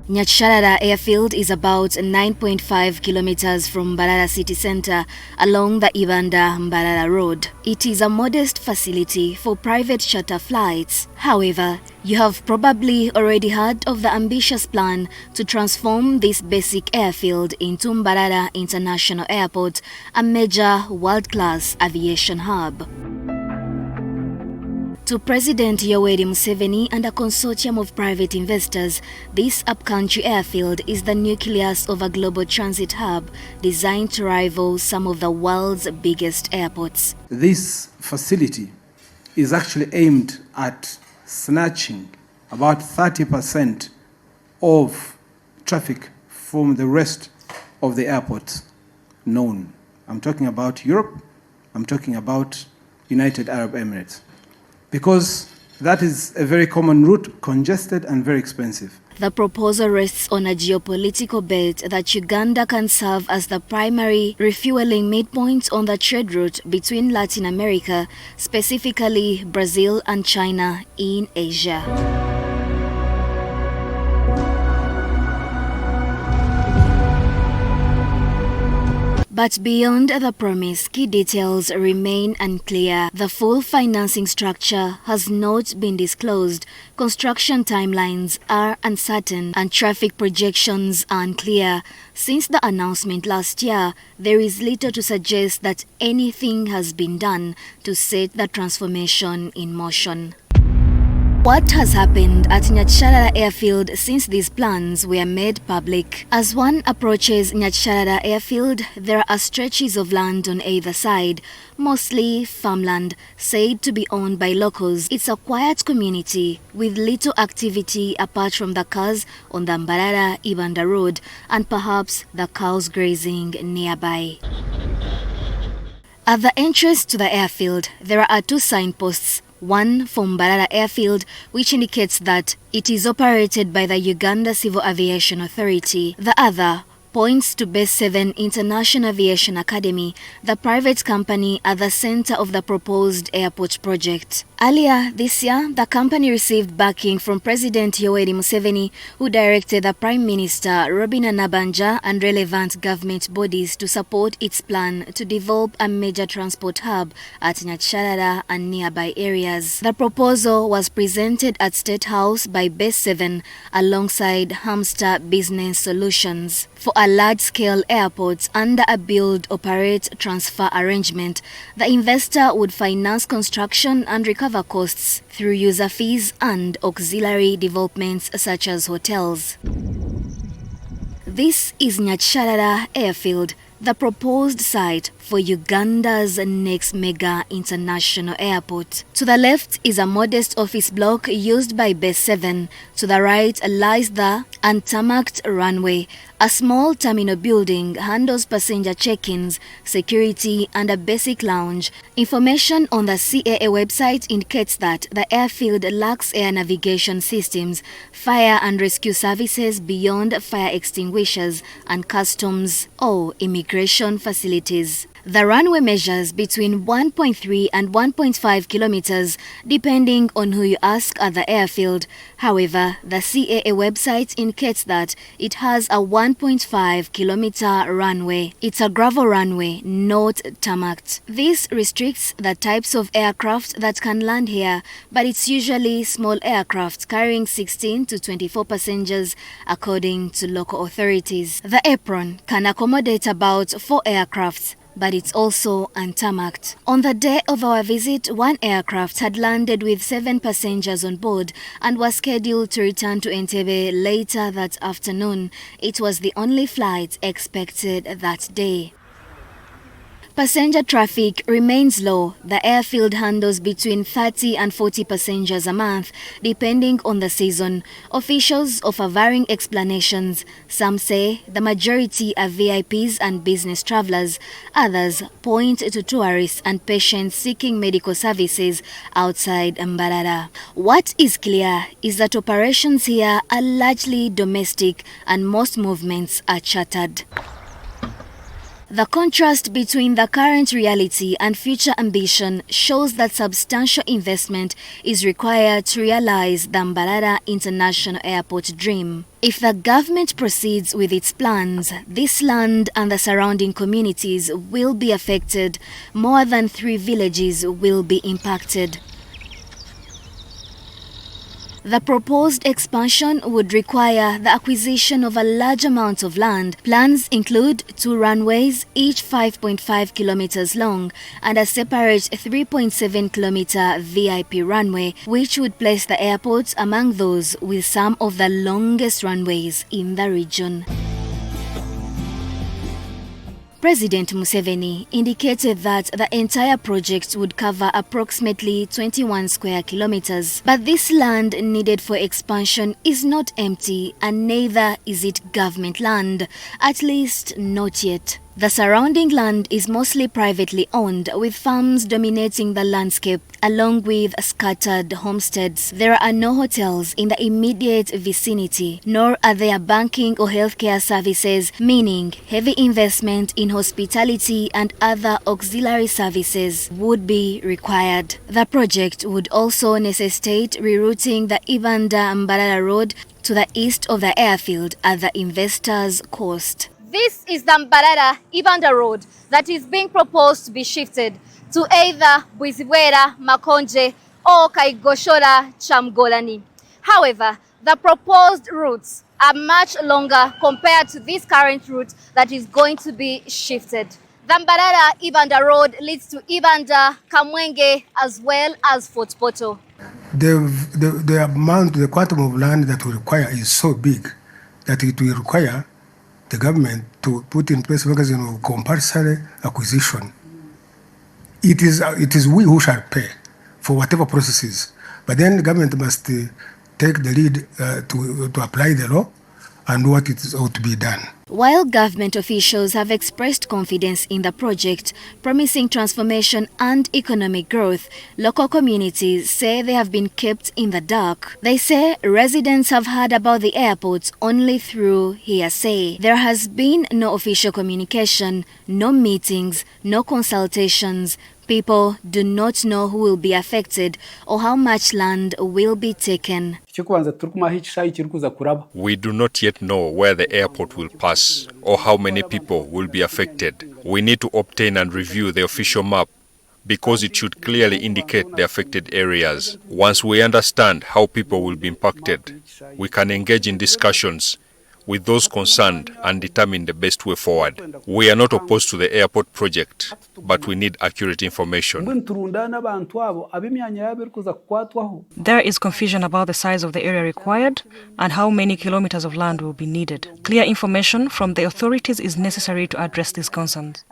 Nyakisharara Airfield is about 9.5 kilometers from Mbarara City Center along the Mbarara Road. It is a modest facility for private charter flights. However, you have probably already heard of the ambitious plan to transform this basic airfield into Mbarara International Airport, a major world-class aviation hub. To President Museveni and a consortium of private investors, this upcountry airfield is the nucleus of a global transit hub designed to rival some of the world's biggest airports. This facility is actually aimed at snatching about 30% of traffic from the rest of the airports known. I'm talking about Europe, I'm talking about United Arab Emirates, because that is a very common route, congested and very expensive. The proposal rests on a geopolitical bet that Uganda can serve as the primary refueling midpoint on the trade route between Latin America, specifically Brazil and China in Asia. But beyond the promise, key details remain unclear. The full financing structure has not been disclosed, construction timelines are uncertain, and traffic projections are unclear. Since the announcement last year, there is little to suggest that anything has been done to set the transformation in motion. What has happened at Nyakisharara Airfield since these plans were made public? As one approaches Nyakisharara Airfield, there are stretches of land on either side, mostly farmland, said to be owned by locals. It's a quiet community with little activity apart from the cars on the Mbarara Road and perhaps the cows grazing nearby. At the entrance to the airfield, there are two signposts. One for Mbarara Airfield, which indicates that it is operated by the Uganda Civil Aviation Authority. The other points to Base 7 International Aviation Academy, the private company at the center of the proposed airport project. Earlier this year, the company received backing from President Museveni, who directed the Prime Minister Robin Nabanja and relevant government bodies to support its plan to develop a major transport hub at Nyakisharara and nearby areas. The proposal was presented at State House by Base 7 alongside Hamster Business Solutions. For a large-scale airport under a build-operate-transfer arrangement, the investor would finance construction and recover costs through user fees and auxiliary developments such as hotels. This is Nyakisharara Airfield, the proposed site for Uganda's next mega international airport. To the left is a modest office block used by Base 7. To the right lies the untarmacked runway. A small terminal building handles passenger check-ins, security, and a basic lounge. Information on the CAA website indicates that the airfield lacks air navigation systems, fire and rescue services beyond fire extinguishers, and customs or immigration facilities. The runway measures between 1.3 and 1.5 kilometers, depending on who you ask at the airfield. However, the CAA website indicates that it has a 1.5 kilometer runway. It's a gravel runway, not tarmacked. This restricts the types of aircraft that can land here, but it's usually small aircraft carrying 16 to 24 passengers, according to local authorities. The apron can accommodate about 4 aircrafts, but it's also untarmacked. On the day of our visit, one aircraft had landed with 7 passengers on board and was scheduled to return to Entebbe later that afternoon. It was the only flight expected that day. Passenger traffic remains low. The airfield handles between 30 and 40 passengers a month, depending on the season. Officials offer varying explanations. Some say the majority are VIPs and business travelers. Others point to tourists and patients seeking medical services outside Mbarara. What is clear is that operations here are largely domestic and most movements are chartered. The contrast between the current reality and future ambition shows that substantial investment is required to realize the Mbarara International Airport dream. If the government proceeds with its plans, this land and the surrounding communities will be affected. More than 3 villages will be impacted. The proposed expansion would require the acquisition of a large amount of land. Plans include 2 runways, each 5.5 kilometers long, and a separate 3.7 kilometer VIP runway, which would place the airport among those with some of the longest runways in the region. President Museveni indicated that the entire project would cover approximately 21 square kilometers. But this land needed for expansion is not empty, and neither is it government land, at least not yet. The surrounding land is mostly privately owned, with farms dominating the landscape, along with scattered homesteads. There are no hotels in the immediate vicinity, nor are there banking or healthcare services, meaning heavy investment in hospitality and other auxiliary services would be required. The project would also necessitate rerouting the Ibanda-Mbarara Road to the east of the airfield at the investor's cost. This is the Mbarara Ibanda Road that is being proposed to be shifted to either Bwizibwera, Makonje or Kaigoshora Chamgolani. However, the proposed routes are much longer compared to this current route that is going to be shifted. The Mbarara Ibanda Road leads to Ibanda, Kamwenge as well as Fort Poto. The quantum of land that we require is so big that it will require the government to put in place a mechanism of compulsory acquisition. It is we who shall pay for whatever processes, but then the government must take the lead to apply the law and what it ought to be done. While government officials have expressed confidence in the project, promising transformation and economic growth, local communities say they have been kept in the dark. They say residents have heard about the airport only through hearsay. There has been no official communication, no meetings, no consultations. People do not know who will be affected or how much land will be taken. We do not yet know where the airport will pass or how many people will be affected. We need to obtain and review the official map because it should clearly indicate the affected areas. Once we understand how people will be impacted, we can engage in discussions with those concerned and determine the best way forward. We are not opposed to the airport project, but we need accurate information. There is confusion about the size of the area required and how many kilometers of land will be needed. Clear information from the authorities is necessary to address these concerns.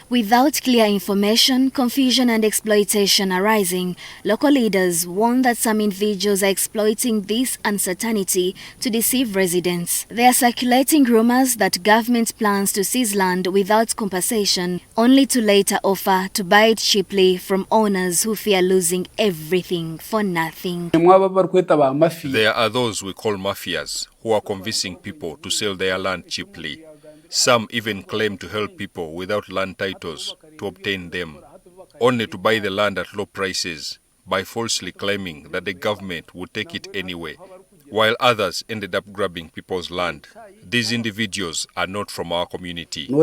Without clear information, confusion and exploitation are rising. Local leaders warn that some individuals are exploiting this uncertainty to deceive residents. They are circulating rumors that government plans to seize land without compensation, only to later offer to buy it cheaply from owners who fear losing everything for nothing. There are those we call mafias who are convincing people to sell their land cheaply. Some even claim to help people without land titles to obtain them, only to buy the land at low prices by falsely claiming that the government would take it anyway, while others ended up grabbing people's land. These individuals are not from our community. They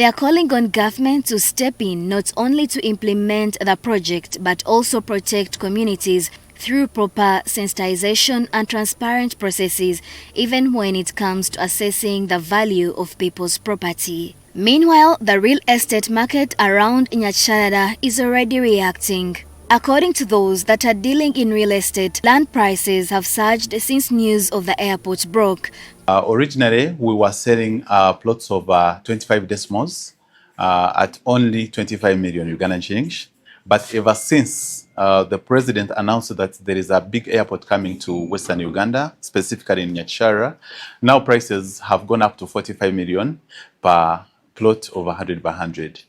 are calling on government to step in not only to implement the project but also protect communities through proper sensitization and transparent processes, even when it comes to assessing the value of people's property. Meanwhile, the real estate market around Nyakisharara is already reacting. According to those that are dealing in real estate, land prices have surged since news of the airport broke. Originally, we were selling plots of 25 decimals at only 25 million Ugandan shillings. But ever since the president announced that there is a big airport coming to Western Uganda, specifically in Nyakisharara, now prices have gone up to 45 million per plot of 100 by 100.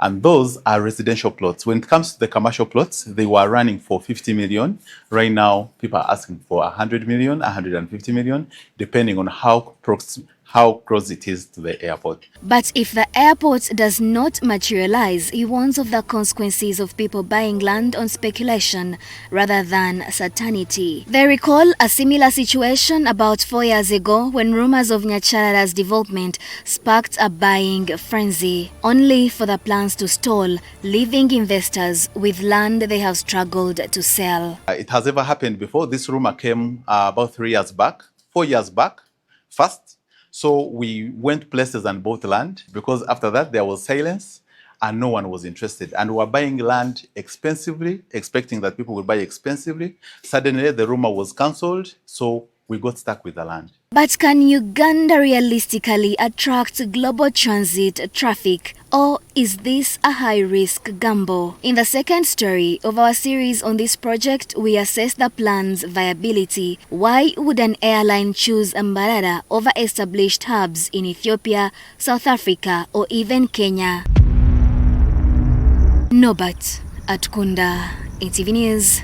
And those are residential plots. When it comes to the commercial plots, they were running for 50 million. Right now, people are asking for 100 million, 150 million, depending on how close it is to the airport. But if the airport does not materialize, he warns of the consequences of people buying land on speculation rather than certainty. They recall a similar situation about 4 years ago when rumors of Nyakisharara's development sparked a buying frenzy, only for the plans to stall, leaving investors with land they have struggled to sell. It has ever happened before. This rumor came about 4 years back first. So we went places and bought land, because after that there was silence and no one was interested. And we were buying land expensively, expecting that people would buy expensively. Suddenly the rumor was cancelled, so we got stuck with the land. But can Uganda realistically attract global transit traffic, or is this a high-risk gamble? In the second story of our series on this project, we assess the plan's viability. Why would an airline choose Mbarara over established hubs in Ethiopia, South Africa, or even Kenya? Norbert Atkunda, NTV News.